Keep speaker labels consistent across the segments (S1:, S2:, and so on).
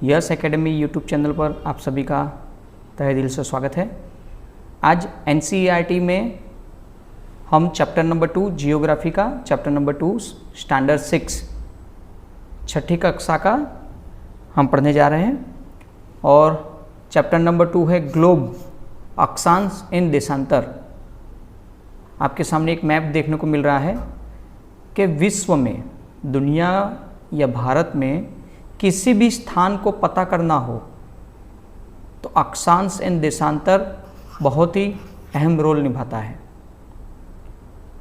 S1: Yes academy YouTube channel पर आप सभी का तहे दिल से स्वागत है। आज एनसीईआरटी में हम चैप्टर नंबर 2 जियोग्राफी का, चैप्टर नंबर 2 स्टैंडर्ड 6 छठी कक्षा का हम पढ़ने जा रहे हैं और चैप्टर नंबर 2 है ग्लोब, अक्षांश इन देशांतर। आपके सामने एक मैप देखने को मिल रहा है कि विश्व में, दुनिया या भारत में किसी भी स्थान को पता करना हो तो अक्षांश एवं देशांतर बहुत ही अहम रोल निभाता है।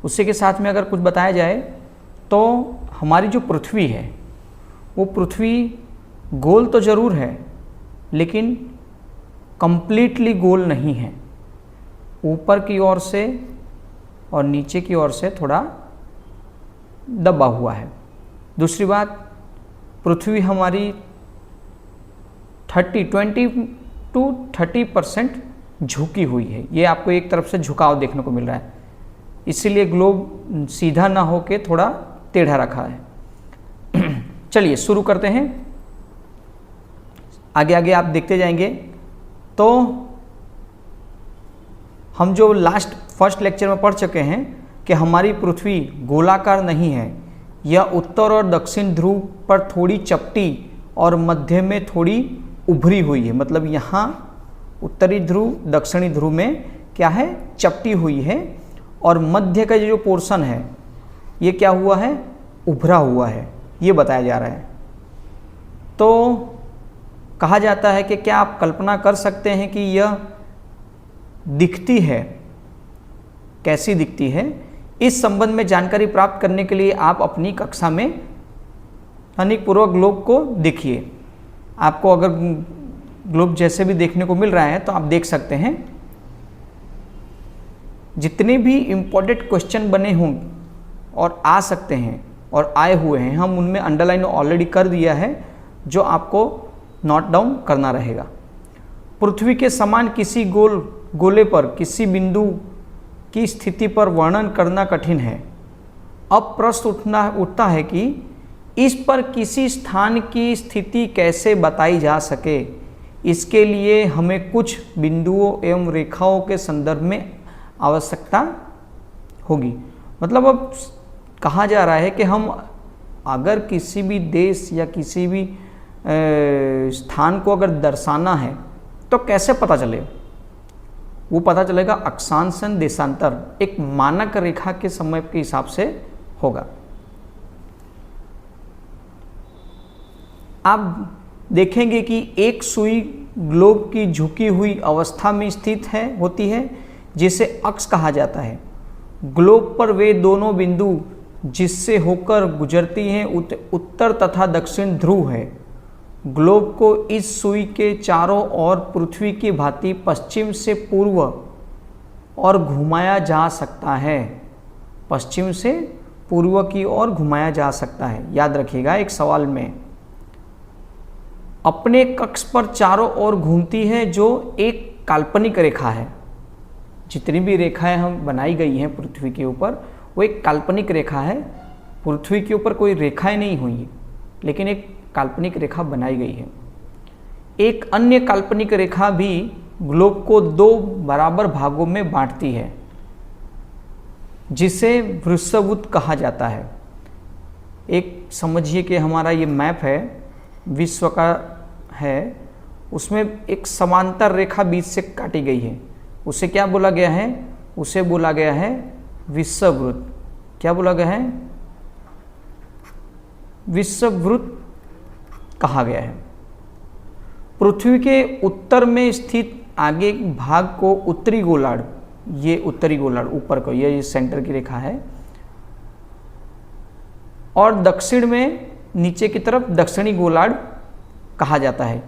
S1: उसी के साथ में अगर कुछ बताया जाए तो हमारी जो पृथ्वी है वो पृथ्वी गोल तो ज़रूर है लेकिन कंप्लीटली गोल नहीं है। ऊपर की ओर से और नीचे की ओर से थोड़ा दबा हुआ है। दूसरी बात, पृथ्वी हमारी 20% झुकी हुई है। ये आपको एक तरफ से झुकाव देखने को मिल रहा है, इसीलिए ग्लोब सीधा ना होके थोड़ा टेढ़ा रखा है। चलिए शुरू करते हैं। आगे आगे आप देखते जाएंगे। तो हम जो फर्स्ट लेक्चर में पढ़ चुके हैं कि हमारी पृथ्वी गोलाकार नहीं है, यह उत्तर और दक्षिण ध्रुव पर थोड़ी चपटी और मध्य में थोड़ी उभरी हुई है। मतलब यहाँ उत्तरी ध्रुव दक्षिणी ध्रुव में क्या है, चपटी हुई है, और मध्य का जो पोर्शन है ये क्या हुआ है, उभरा हुआ है, ये बताया जा रहा है। तो कहा जाता है कि क्या आप कल्पना कर सकते हैं कि यह दिखती है, कैसी दिखती है? इस संबंध में जानकारी प्राप्त करने के लिए आप अपनी कक्षा में ध्यानपूर्वक ग्लोब को देखिए। आपको अगर ग्लोब जैसे भी देखने को मिल रहा है तो आप देख सकते हैं। जितने भी इम्पोर्टेंट क्वेश्चन बने हों और आ सकते हैं और आए हुए हैं, हम उनमें अंडरलाइन ऑलरेडी कर दिया है, जो आपको नोट डाउन करना रहेगा। पृथ्वी के समान किसी गोले पर किसी बिंदु की स्थिति पर वर्णन करना कठिन है। अब प्रश्न उठता है कि इस पर किसी स्थान की स्थिति कैसे बताई जा सके। इसके लिए हमें कुछ बिंदुओं एवं रेखाओं के संदर्भ में आवश्यकता होगी। मतलब अब कहा जा रहा है कि हम अगर किसी भी देश या किसी भी स्थान को अगर दर्शाना है तो कैसे पता चले? वो पता चलेगा अक्षांश एवं देशांतर, एक मानक रेखा के समय के हिसाब से होगा। आप देखेंगे कि एक सुई ग्लोब की झुकी हुई अवस्था में स्थित होती है, जिसे अक्ष कहा जाता है। ग्लोब पर वे दोनों बिंदु जिससे होकर गुजरती हैं उत्तर तथा दक्षिण ध्रुव है। ग्लोब को इस सुई के चारों ओर पृथ्वी की भांति पश्चिम से पूर्व और घुमाया जा सकता है। पश्चिम से पूर्व की ओर घुमाया जा सकता है। याद रखिएगा, एक सवाल में अपने कक्ष पर चारों ओर घूमती है, जो एक काल्पनिक रेखा है। जितनी भी रेखाएं हम बनाई गई हैं पृथ्वी के ऊपर, वो एक काल्पनिक रेखा है। पृथ्वी के ऊपर कोई रेखाएं नहीं हुई, लेकिन एक काल्पनिक रेखा बनाई गई है। एक अन्य काल्पनिक रेखा भी ग्लोब को 2 बराबर भागों में बांटती है, जिसे वृषभवृत्त कहा जाता है। एक समझिए कि हमारा ये मैप है, विश्व का है, उसमें एक समांतर रेखा बीच से काटी गई है। उसे क्या बोला गया है? उसे बोला गया है विषुववृत्त। क्या बोला गया है? विषुववृत्त कहा गया है। पृथ्वी के उत्तर में स्थित आगे भाग को उत्तरी गोलार्ध, ये उत्तरी गोलार्ध ऊपर को, ये सेंटर की रेखा है, और दक्षिण में नीचे की तरफ दक्षिणी गोलार्ध कहा जाता है।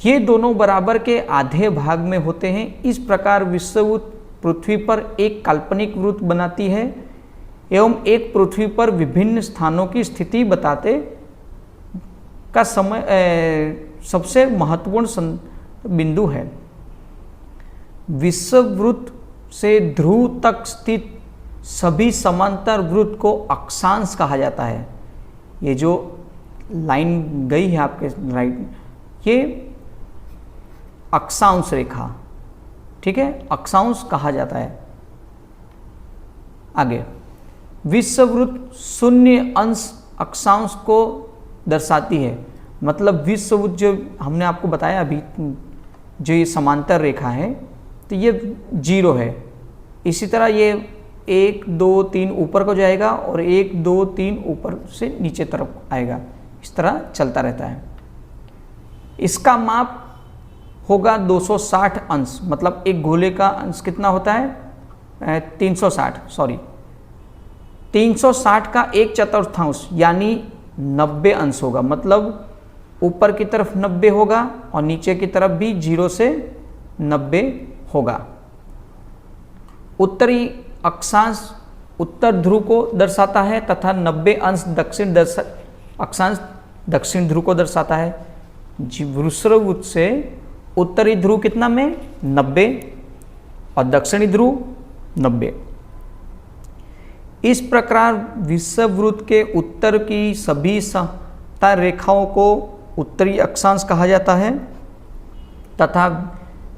S1: ये दोनों बराबर के आधे भाग में होते हैं। इस प्रकार विषुववृत्त पृथ्वी पर एक काल्पनिक वृत्त बनाती है एवं एक पृथ्वी पर विभिन्न स्थानों की स्थिति बताते का समय सबसे महत्वपूर्ण बिंदु है। विषुववृत्त से ध्रुव तक स्थित सभी समांतर वृत्त को अक्षांश कहा जाता है। ये जो लाइन गई है आपके राइट ये अक्षांश रेखा, ठीक है, अक्षांश कहा जाता है। आगे, विषुववृत्त शून्य अंश अक्षांश को दर्शाती है। मतलब विषुववृत्त जो हमने आपको बताया अभी, जो ये समांतर रेखा है तो ये 0 है। इसी तरह ये 1 2 3 ऊपर को जाएगा और 1 2 3 ऊपर से नीचे तरफ आएगा, इस तरह चलता रहता है। इसका माप होगा 260 अंश। मतलब एक गोले का अंश कितना होता है 360 का 1/4 यानी 90 अंश होगा। मतलब ऊपर की तरफ 90 होगा और नीचे की तरफ भी 0 से 90 होगा। उत्तरी अक्षांश उत्तर ध्रुव को दर्शाता है तथा 90 अंश अक्षांश दक्षिण ध्रुव को दर्शाता है। विषुववृत्त से उत्तरी ध्रुव कितना में 90 और दक्षिणी ध्रुव 90। इस प्रकार विषुववृत्त के उत्तर की सभी समता रेखाओं को उत्तरी अक्षांश कहा जाता है तथा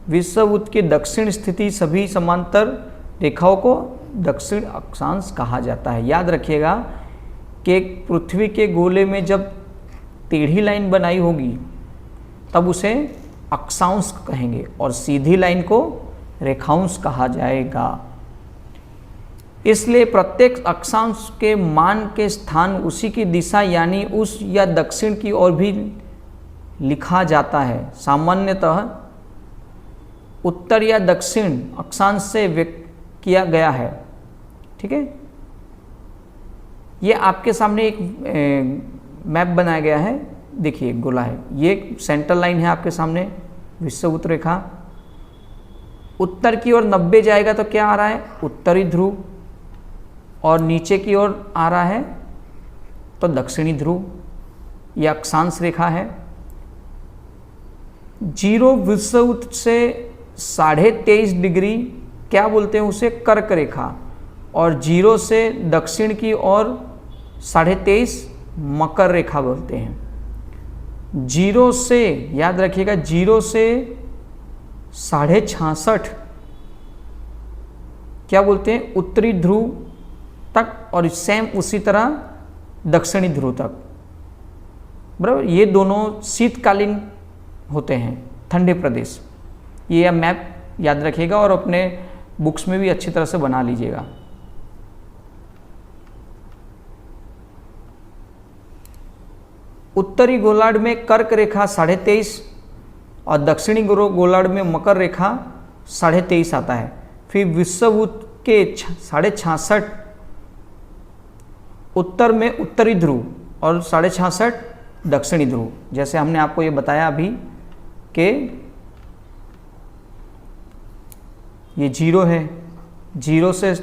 S1: विषुववृत्त की दक्षिण स्थिति सभी समांतर रेखाओं को दक्षिण अक्षांश कहा जाता है। याद रखिएगा कि पृथ्वी के गोले में जब टेढ़ी लाइन बनाई होगी तब उसे अक्षांश कहेंगे और सीधी लाइन को रेखांश कहा जाएगा। इसलिए प्रत्येक अक्षांश के मान के स्थान उसी की दिशा यानी उस या दक्षिण की ओर भी लिखा जाता है। सामान्यतः उत्तर या दक्षिण अक्षांश से व्यक्त किया गया है। ठीक है, ये आपके सामने एक मैप बनाया गया है। देखिए गोला है, ये सेंट्रल लाइन है आपके सामने विषुववृत्त रेखा। उत्तर की ओर 90 जाएगा तो क्या आ रहा है उत्तरी ध्रुव, और नीचे की ओर आ रहा है तो दक्षिणी ध्रुव। यह अक्षांश रेखा है। 0 विषुववृत्त से 23.5 डिग्री क्या बोलते हैं उसे कर्क रेखा, और 0 से दक्षिण की ओर 23.5 मकर रेखा बोलते हैं। 0 से याद रखिएगा 0 से 66.5 क्या बोलते हैं उत्तरी ध्रुव तक, और सेम उसी तरह दक्षिणी ध्रुव तक। बराबर, ये दोनों शीतकालीन होते हैं, ठंडे प्रदेश। ये मैप याद रखिएगा और अपने बुक्स में भी अच्छी तरह से बना लीजिएगा। उत्तरी गोलार्ध में कर्क रेखा 23.5 और दक्षिणी गोलार्ध में मकर रेखा 23.5 आता है। फिर विषुववृत्त के 66.5 उत्तर में उत्तरी ध्रुव और 66.5 दक्षिणी ध्रुव। जैसे हमने आपको ये बताया अभी कि ये 0 है, 0 से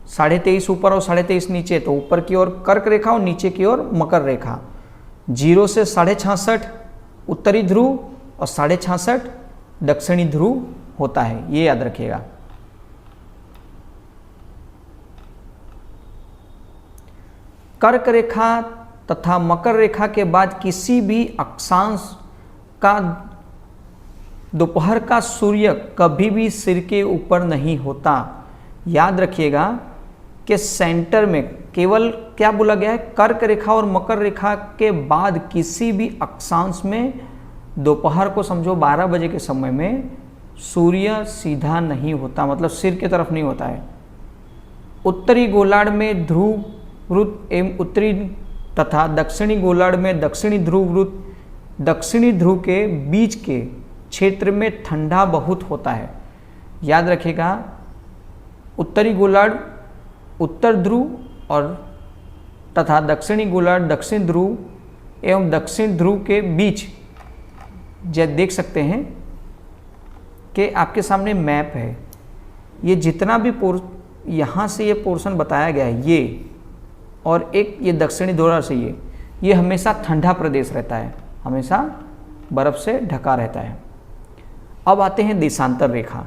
S1: 23.5 ऊपर और 23.5 नीचे, तो ऊपर की ओर कर्क रेखा और नीचे की ओर मकर रेखा। 0 से 66.5 उत्तरी ध्रुव और 66.5 दक्षिणी ध्रुव होता है, ये याद रखिएगा। कर्क रेखा तथा मकर रेखा के बाद किसी भी अक्षांश का दोपहर का सूर्य कभी भी सिर के ऊपर नहीं होता। याद रखिएगा कि सेंटर में केवल क्या बोला गया है, कर्क रेखा और मकर रेखा के बाद किसी भी अक्षांश में दोपहर को समझो 12 बजे के समय में सूर्य सीधा नहीं होता, मतलब सिर की तरफ नहीं होता है। उत्तरी गोलार्ध में ध्रुव वृत्त एवं उत्तरी तथा दक्षिणी गोलार्ध में दक्षिणी ध्रुव वृत्त दक्षिणी ध्रुव के बीच के क्षेत्र में ठंडा बहुत होता है। याद रखिएगा उत्तरी गोलार्ध उत्तर ध्रुव और तथा दक्षिणी गोलार्ध दक्षिण ध्रुव एवं दक्षिण ध्रुव के बीच, जैसे देख सकते हैं कि आपके सामने मैप है। ये जितना भी यहाँ से ये पोर्शन बताया गया है, ये और एक ये दक्षिणी ध्रुव से ये हमेशा ठंडा प्रदेश रहता है, हमेशा बर्फ से ढका रहता है। अब आते हैं देशांतर रेखा।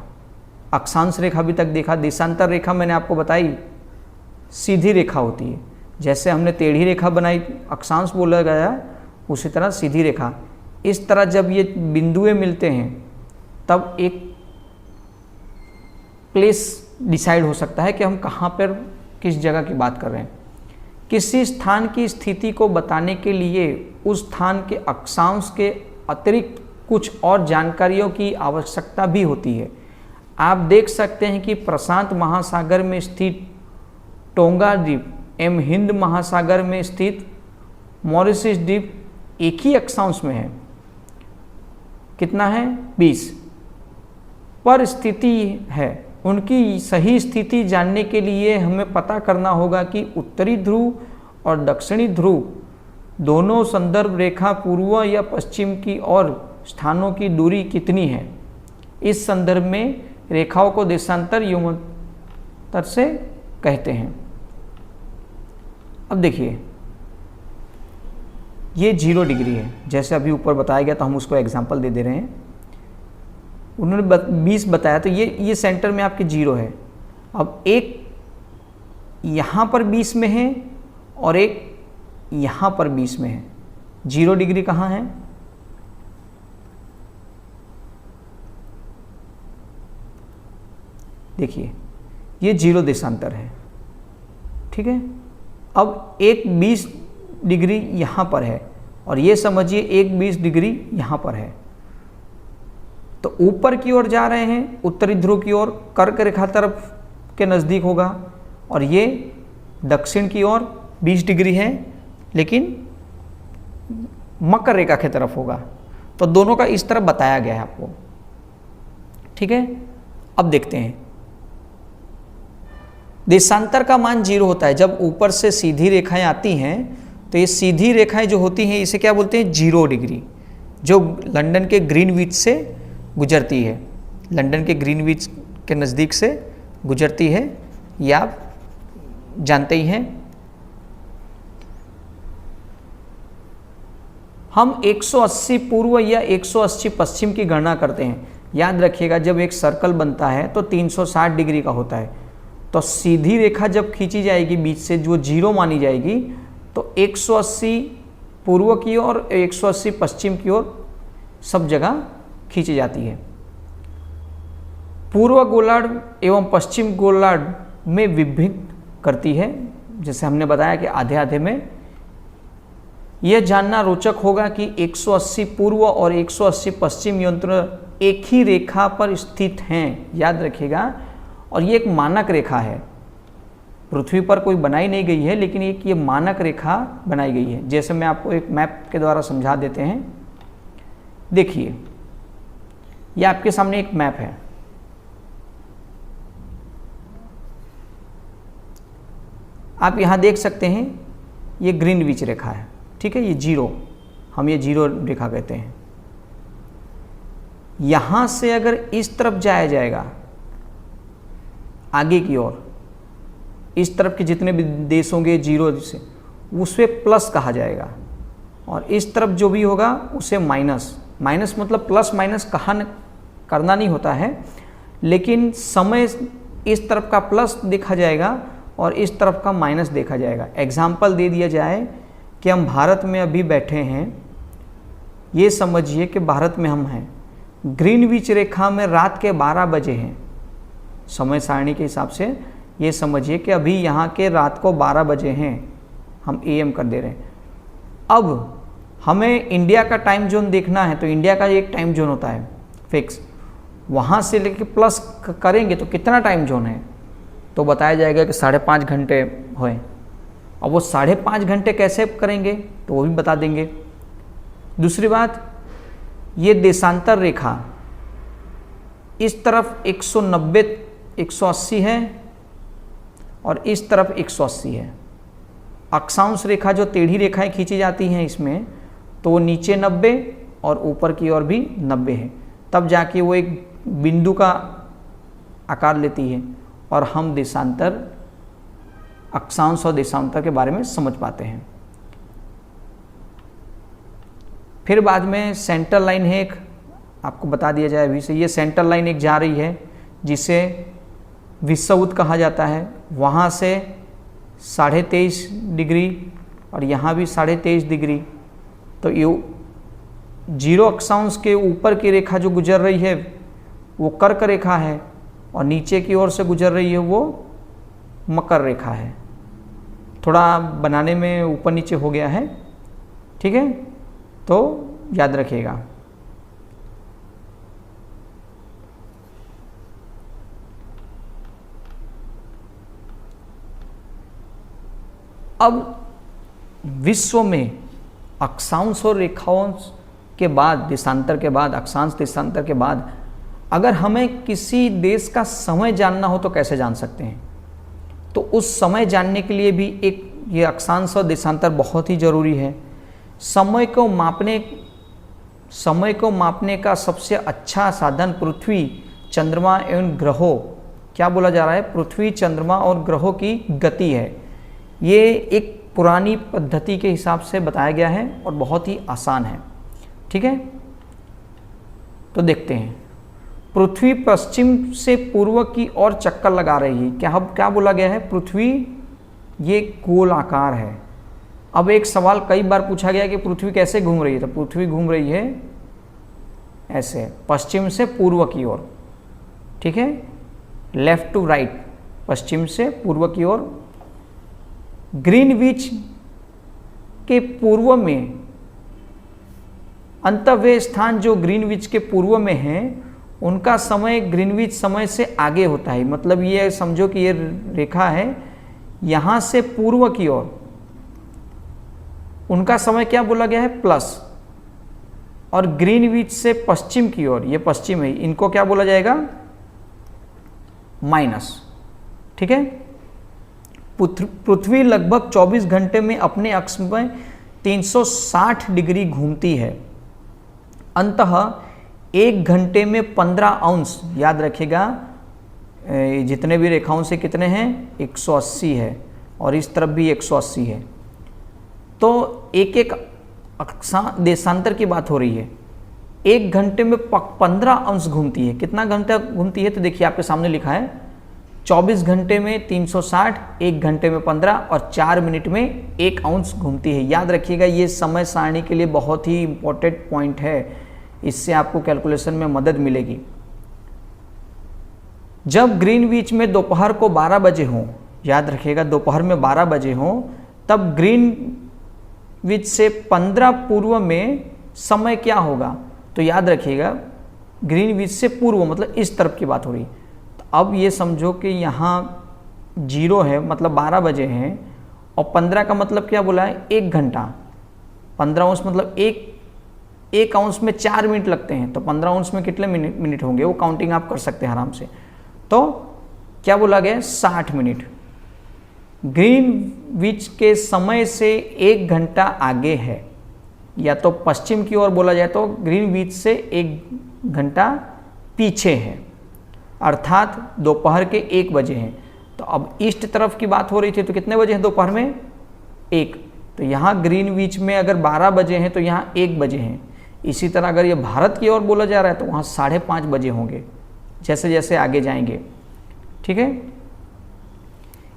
S1: अक्षांश रेखा भी तक देखा, देशांतर रेखा मैंने आपको बताई सीधी रेखा होती है। जैसे हमने टेढ़ी रेखा बनाई अक्षांश बोला गया, उसी तरह सीधी रेखा। इस तरह जब ये बिंदुएं मिलते हैं तब एक प्लेस डिसाइड हो सकता है कि हम कहाँ पर किस जगह की बात कर रहे हैं। किसी स्थान की स्थिति को बताने के लिए उस स्थान के अक्षांश के अतिरिक्त कुछ और जानकारियों की आवश्यकता भी होती है। आप देख सकते हैं कि प्रशांत महासागर में स्थित टोंगा द्वीप एवं हिंद महासागर में स्थित मॉरिशस द्वीप एक ही अक्षांश में है। कितना है? 20 पर स्थिति है। उनकी सही स्थिति जानने के लिए हमें पता करना होगा कि उत्तरी ध्रुव और दक्षिणी ध्रुव दोनों संदर्भ रेखा पूर्व या पश्चिम की ओर स्थानों की दूरी कितनी है। इस संदर्भ में रेखाओं को देशांतर युगांतर से कहते हैं। अब देखिए, ये 0 डिग्री है, जैसे अभी ऊपर बताया गया, तो हम उसको एग्जांपल दे रहे हैं। उन्होंने 20 बताया, तो ये सेंटर में आपके 0 है। अब एक यहाँ पर 20 में है और एक यहाँ पर 20 में है। 0 डिग्री कहाँ है? देखिए, ये 0 देशांतर है, ठीक है। अब एक 20 डिग्री यहाँ पर है और ये समझिए एक 20 डिग्री यहाँ पर है। तो ऊपर की ओर जा रहे हैं, उत्तरी ध्रुव की ओर, कर्क रेखा तरफ के नज़दीक होगा, और ये दक्षिण की ओर 20 डिग्री है लेकिन मकर रेखा की तरफ होगा। तो दोनों का इस तरह बताया गया है आपको, ठीक है। अब देखते हैं, देशांतर का मान 0 होता है जब ऊपर से सीधी रेखाएं आती हैं। तो ये सीधी रेखाएं जो होती हैं इसे क्या बोलते हैं? 0 डिग्री, जो लंदन के ग्रीनविच से गुजरती है, लंदन के ग्रीनविच के नज़दीक से गुजरती है, ये आप जानते ही हैं। हम 180 पूर्व या 180 पश्चिम की गणना करते हैं। याद रखिएगा, जब एक सर्कल बनता है तो 360 डिग्री का होता है। तो सीधी रेखा जब खींची जाएगी बीच से, जो 0 मानी जाएगी, तो 180 पूर्व की ओर, 180 पश्चिम की ओर सब जगह खींची जाती है। पूर्व गोलार्ध एवं पश्चिम गोलार्ध में विभिन्न करती है, जैसे हमने बताया कि आधे आधे में। यह जानना रोचक होगा कि 180 पूर्व और 180 पश्चिम यंत्र एक ही रेखा पर स्थित हैं, याद रखिएगा। और ये एक मानक रेखा है, पृथ्वी पर कोई बनाई नहीं गई है, लेकिन एक ये मानक रेखा बनाई गई है। जैसे मैं आपको एक मैप के द्वारा समझा देते हैं। देखिए, ये आपके सामने एक मैप है। आप यहाँ देख सकते हैं, ये ग्रीनविच रेखा है, ठीक है। ये 0, हम ये 0 रेखा कहते हैं। यहाँ से अगर इस तरफ जाया जाएगा, आगे की ओर, इस तरफ के जितने भी देश होंगे 0 से, उसे प्लस कहा जाएगा, और इस तरफ जो भी होगा उसे माइनस। माइनस मतलब प्लस माइनस करना नहीं होता है, लेकिन समय इस तरफ का प्लस देखा जाएगा और इस तरफ का माइनस देखा जाएगा। एग्जाम्पल दे दिया जाए कि हम भारत में अभी बैठे हैं, ये समझिए कि भारत में हम हैं, ग्रीनविच रेखा में रात के 12 बजे हैं। समय सारणी के हिसाब से ये समझिए कि अभी यहाँ के रात को 12 बजे हैं, हम AM कर दे रहे हैं। अब हमें इंडिया का टाइम जोन देखना है, तो इंडिया का एक टाइम जोन होता है फिक्स, वहाँ से लेके प्लस करेंगे तो कितना टाइम जोन है, तो बताया जाएगा कि 5.5 घंटे होए। अब वो 5.5 घंटे कैसे करेंगे तो वो भी बता देंगे। दूसरी बात, ये देशांतर रेखा इस तरफ 190 180 है और इस तरफ 180 है। अक्षांश रेखा जो टेढ़ी रेखाएं खींची जाती हैं इसमें, तो वो नीचे 90 और ऊपर की ओर भी 90 है, तब जाके वो एक बिंदु का आकार लेती है और हम देशांतर, अक्षांश और देशांतर के बारे में समझ पाते हैं। फिर बाद में सेंटर लाइन है एक, आपको बता दिया जाए अभी से। ये सेंटर लाइन एक जा रही है जिसे विषुवत कहा जाता है। वहाँ से 23.5 डिग्री और यहाँ भी 23.5 डिग्री, तो जीरो अक्षांश के ऊपर की रेखा जो गुजर रही है वो कर्क रेखा है और नीचे की ओर से गुजर रही है वो मकर रेखा है। थोड़ा बनाने में ऊपर नीचे हो गया है, ठीक है, तो याद रखिएगा। अब विश्व में अक्षांश और रेखांश के बाद, देशांतर के बाद, अक्षांश देशांतर के बाद अगर हमें किसी देश का समय जानना हो तो कैसे जान सकते हैं? तो उस समय जानने के लिए भी एक ये अक्षांश और देशांतर बहुत ही ज़रूरी है। समय को मापने का सबसे अच्छा साधन पृथ्वी, चंद्रमा एवं ग्रहों, क्या बोला जा रहा है, पृथ्वी, चंद्रमा और ग्रहों की गति है। ये एक पुरानी पद्धति के हिसाब से बताया गया है और बहुत ही आसान है, ठीक है। तो देखते हैं, पृथ्वी पश्चिम से पूर्व की ओर चक्कर लगा रही है। क्या बोला गया है? पृथ्वी ये गोल आकार है। अब एक सवाल कई बार पूछा गया कि पृथ्वी कैसे घूम रही है, तो पृथ्वी घूम रही है ऐसे, पश्चिम से पूर्व की ओर, ठीक है, लेफ्ट टू राइट, पश्चिम से पूर्व की ओर। ग्रीनविच के पूर्व में, अंतःव्यय स्थान जो ग्रीनविच के पूर्व में है उनका समय ग्रीनविच समय से आगे होता है। मतलब ये समझो कि ये रेखा है, यहाँ से पूर्व की ओर उनका समय क्या बोला गया है? प्लस, और ग्रीनविच से पश्चिम की ओर, ये पश्चिम है, इनको क्या बोला जाएगा? माइनस, ठीक है। पृथ्वी लगभग 24 घंटे में अपने अक्ष में 360 डिग्री घूमती है। अंततः 1 घंटे में 15 अंश, याद रखिएगा जितने भी रेखाओं से कितने हैं? 180 है, और इस तरफ भी 180 है। तो एक एक देशांतर की बात हो रही है। 1 घंटे में 15 अंश घूमती है। कितना घंटा घूमती है? तो देखिए आपके सामने लिखा है 24 घंटे में 360, 1 घंटे में 15 और 4 मिनट में 1 अंश घूमती है। याद रखिएगा ये समय सारणी के लिए बहुत ही इंपॉर्टेंट पॉइंट है, इससे आपको कैलकुलेशन में मदद मिलेगी। जब ग्रीनविच में दोपहर को 12 बजे हो, याद रखिएगा दोपहर में 12 बजे हो, तब ग्रीनविच से 15 पूर्व में समय क्या होगा? तो याद रखिएगा ग्रीनविच से पूर्व मतलब इस तरफ की बात हो रही। तो अब ये समझो कि यहाँ 0 है मतलब 12 बजे हैं, और 15 का मतलब क्या बोला है? 1 घंटा। 15 अंश मतलब एक अंश में 4 मिनट लगते हैं, तो 15 अंश में कितने मिनट होंगे? वो काउंटिंग आप कर सकते हैं आराम से। तो क्या बोला गया? 60 मिनट। ग्रीनविच के समय से 1 घंटा आगे है, या तो पश्चिम की ओर बोला जाए तो ग्रीनविच से 1 घंटा पीछे है, अर्थात दोपहर के 1 बजे हैं। तो अब ईस्ट तरफ की बात हो रही थी, तो कितने बजे हैं दोपहर में? 1। तो यहाँ ग्रीनविच में अगर 12 बजे हैं तो यहाँ 1 बजे हैं। इसी तरह अगर ये भारत की ओर बोला जा रहा है तो वहाँ 5:30 बजे होंगे, जैसे जैसे आगे जाएंगे, ठीक है।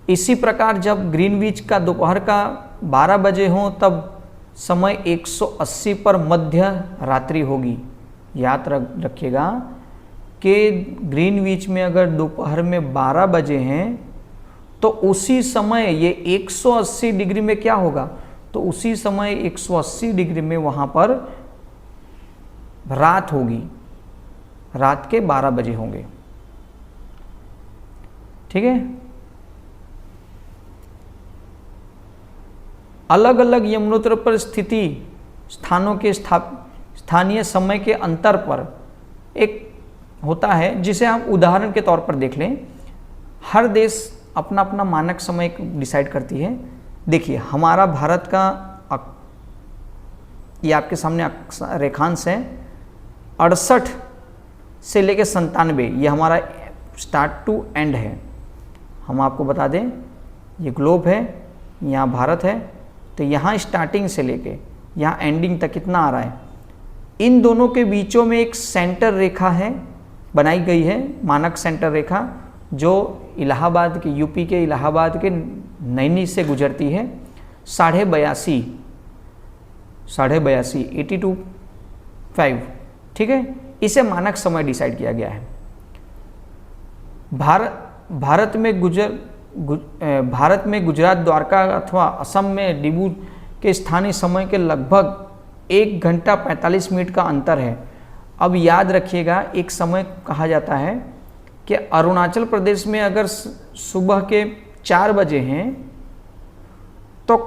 S1: इसी प्रकार जब ग्रीनविच का दोपहर का 12 बजे हो तब समय 180 पर मध्य रात्रि होगी। याद रखिएगा कि ग्रीनविच में अगर दोपहर में 12 बजे हैं तो उसी समय ये 180 डिग्री में क्या होगा? तो उसी समय 180 डिग्री में वहाँ पर रात होगी, रात के 12 बजे होंगे, ठीक है। अलग अलग यमुनोत्तर पर स्थिति स्थानों के स्थानीय समय के अंतर पर एक होता है, जिसे हम उदाहरण के तौर पर देख लें। हर देश अपना अपना मानक समय डिसाइड करती है। देखिए हमारा भारत का ये आपके सामने रेखांश है, 68 से लेकर 97, ये हमारा स्टार्ट टू एंड है। हम आपको बता दें ये ग्लोब है, यहाँ भारत है, तो यहाँ स्टार्टिंग से लेके यहाँ एंडिंग तक कितना आ रहा है? इन दोनों के बीचों में एक सेंटर रेखा है, बनाई गई है, मानक सेंटर रेखा, जो इलाहाबाद के, यूपी के इलाहाबाद के नैनी से गुजरती है। 82.5 82 5, ठीक है। इसे मानक समय डिसाइड किया गया है। भारत में गुजरात, द्वारका अथवा असम में डिब्रू के स्थानीय समय के लगभग 1 घंटा 45 मिनट का अंतर है। अब याद रखिएगा, एक समय कहा जाता है कि अरुणाचल प्रदेश में अगर सुबह के 4 बजे हैं तो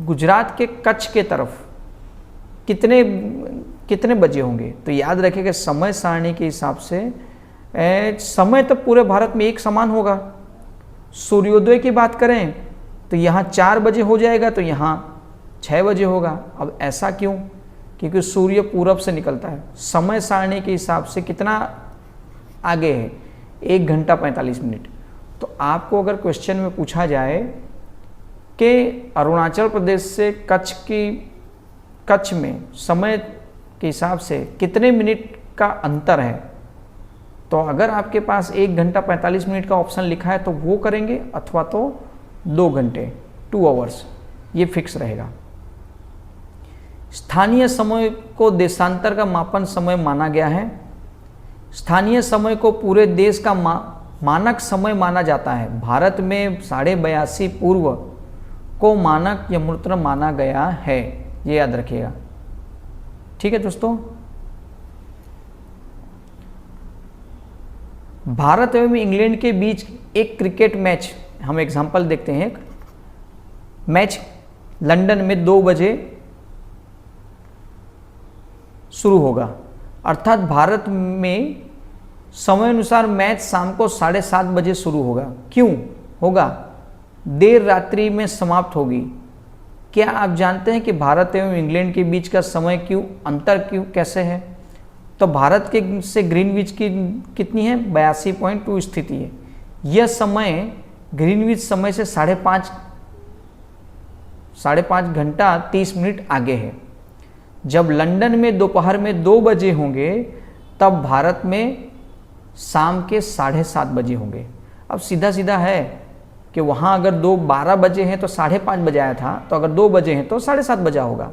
S1: गुजरात के कच्छ के तरफ कितने बजे होंगे। तो याद रखिएगा समय सारणी के हिसाब से समय तो पूरे भारत में एक समान होगा। सूर्योदय की बात करें तो यहाँ 4 बजे हो जाएगा तो यहाँ 6 बजे होगा। अब ऐसा क्यों? क्योंकि सूर्य पूरब से निकलता है। समय सारणी के हिसाब से कितना आगे है? 1 घंटा 45 मिनट। तो आपको अगर क्वेश्चन में पूछा जाए कि अरुणाचल प्रदेश से कच्छ में समय के हिसाब से कितने मिनट का अंतर है, तो अगर आपके पास 1 घंटा 45 मिनट का ऑप्शन लिखा है तो वो करेंगे, अथवा तो 2 घंटे 2 आवर्स, ये फिक्स रहेगा। स्थानीय समय को देशांतर का मापन समय माना गया है। स्थानीय समय को पूरे देश का मानक समय माना जाता है। भारत में 82.5 पूर्व को मानक यमूत्र माना गया है, ये याद रखिएगा। ठीक है दोस्तों, भारत एवं इंग्लैंड के बीच एक क्रिकेट मैच, हम एग्जांपल देखते हैं। मैच लंदन में 2 बजे शुरू होगा, अर्थात भारत में समय अनुसार मैच शाम को 7:30 बजे शुरू होगा। क्यों होगा? देर रात्रि में समाप्त होगी। क्या आप जानते हैं कि भारत एवं इंग्लैंड के बीच का समय अंतर कैसे है? तो भारत के से ग्रीनविच की कितनी है? 82.2 स्थिति है। यह समय ग्रीनविच समय से 5.5 घंटा 30 मिनट आगे है। जब लंदन में दोपहर में 2 बजे होंगे तब भारत में शाम के 7:30 बजे होंगे। अब सीधा सीधा है कि वहाँ अगर 12 बजे हैं तो 5:30 बजे आया था, तो अगर 2 बजे हैं तो 7:30 बजा होगा।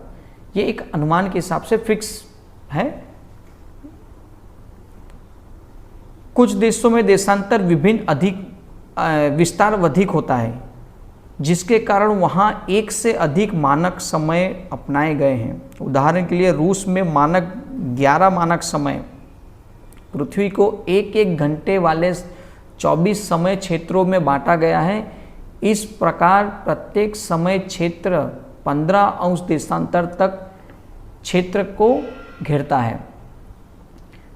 S1: ये एक अनुमान के हिसाब से फिक्स है। कुछ देशों में देशांतर विस्तार अधिक होता है, जिसके कारण वहाँ 1 से अधिक मानक समय अपनाए गए हैं। उदाहरण के लिए रूस में 11 मानक समय पृथ्वी को 1-1 घंटे वाले 24 समय क्षेत्रों में बांटा गया है। इस प्रकार प्रत्येक समय क्षेत्र 15 अंश देशांतर तक क्षेत्र को घेरता है।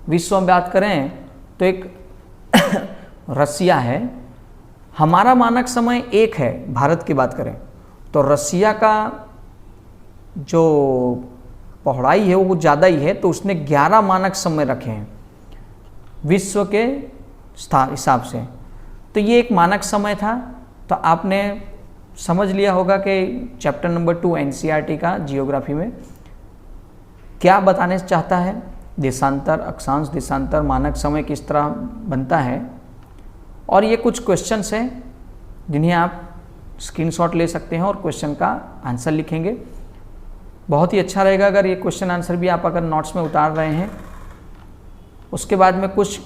S1: विश्व में बात करें तो एक रसिया है। हमारा मानक समय 1 है। भारत की बात करें तो रसिया का जो पौड़ाई है वो ज़्यादा ही है, तो उसने 11 मानक समय रखे हैं विश्व के हिसाब से। तो ये एक मानक समय था। तो आपने समझ लिया होगा कि चैप्टर नंबर 2 एनसीईआरटी का जियोग्राफी में क्या बताने चाहता है। देशांतर, अक्षांश देशांतर, मानक समय किस तरह बनता है। और ये कुछ क्वेश्चंस हैं जिन्हें आप स्क्रीनशॉट ले सकते हैं और क्वेश्चन का आंसर लिखेंगे। बहुत ही अच्छा रहेगा अगर ये क्वेश्चन आंसर भी आप अगर नोट्स में उतार रहे हैं। उसके बाद में कुछ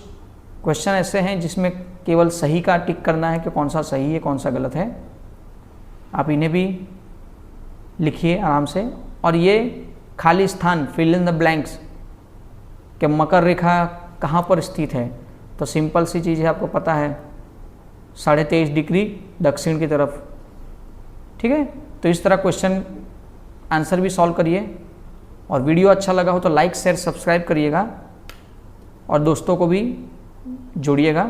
S1: क्वेश्चन ऐसे हैं जिसमें केवल सही का टिक करना है कि कौन सा सही है कौन सा गलत है। आप इन्हें भी लिखिए आराम से। और ये खाली स्थान, फिल इन द ब्लैंक्स, कि मकर रेखा कहाँ पर स्थित है, तो सिंपल सी चीज़ है, आपको पता है 23.5 डिग्री दक्षिण की तरफ। ठीक है, तो इस तरह क्वेश्चन आंसर भी सॉल्व करिए। और वीडियो अच्छा लगा हो तो लाइक शेयर सब्सक्राइब करिएगा और दोस्तों को भी जोड़िएगा।